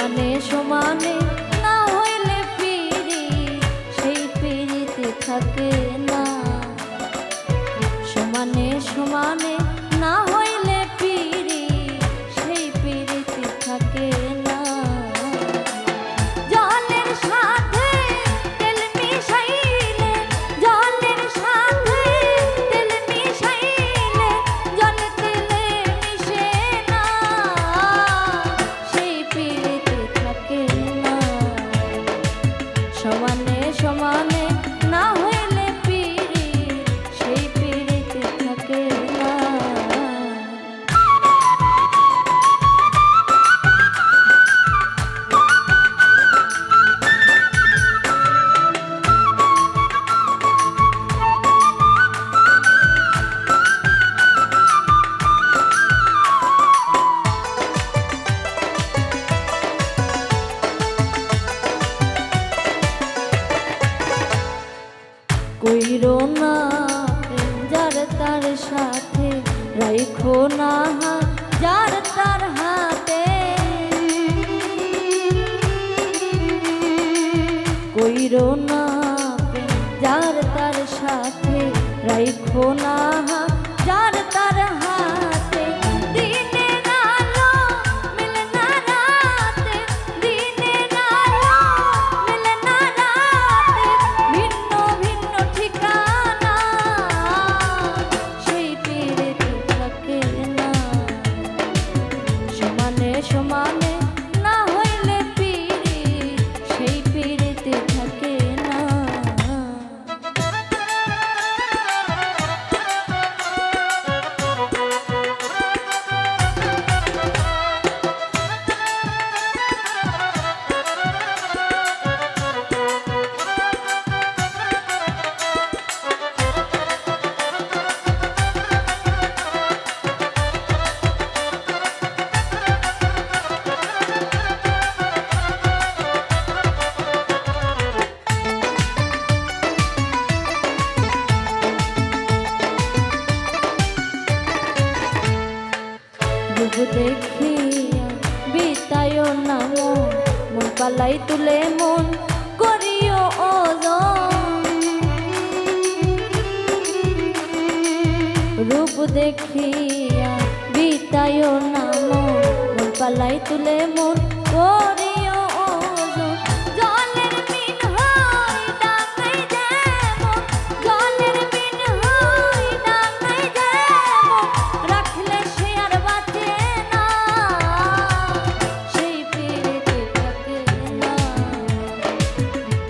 সমানে সমানে না হইলে পিরি সেই পিরিতে থাকে না। সমানে সমানে না হইলে পিরি সেই পিরিতে থাকে না। জলের সাথে তেল মিশাইলে, জলের সাথে তেল মিশাইলে জল তেলে মিশে না, সেই পিরিতে থাকে না। সমানে সমানে না হইলে পিরি সেই পিরিতে থাকে না। কইরো না প্রেম যার তার সাথে, রাইখো না হাত যার তার হাতে। কইরো না প্রেম যার তার সাথে, রাইখো না হাত যার তার হাতে। দিনের আলো মিলে না রাতে, দিনের আলো মিলে না রাতে, ভিন্ন ভিন্ন ঠিকানা সেই পিরিতে থাকে না। সমানে সমানে না হইলে পিরি সেই পিরিতে থাকে না। রূপ দেখিয়া বিতায় না মন, মন পালাই তুলে মন করিও ওজন। রূপ দেখিয়া বিতায় না মন, মন পালাই তুলে মন করিও ওজন। জলের মিন হই ডাঙাই যেমন, জলের মিন হই ডাঙাই যেমন, রাখলে সে আর বাঁচে না, সেই পিরিতে থাকে না।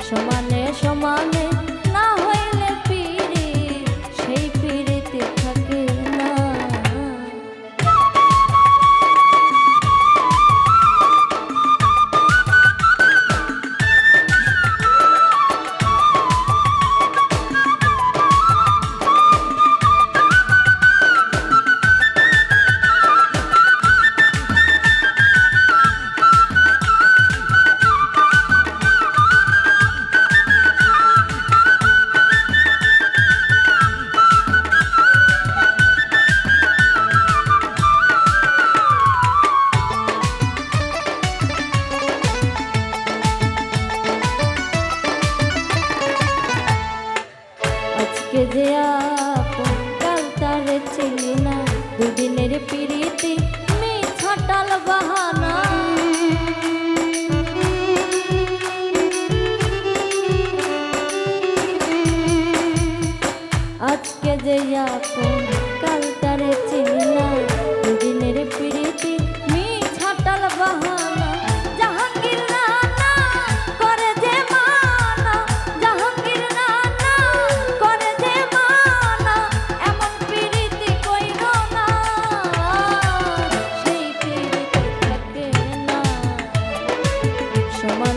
সমানে সমানে না হইলে পিরি সেই পিরিতে থাকে না। আজকে যে আপন কাল তারে চিনি না, দুদিনের পিরিতি মিছাটাল বাহানা। আজকে যে আপন কাল তারে চিনি না, দুদিনের পিরিতি মিছাটাল বাহানা। জাহাঙ্গীর রানা করে যে মানা, জাহাঙ্গীর রানা করে যে মানা, এমন পিরিতি কইরো না, সেই পিরিতি থাকে না। সমানে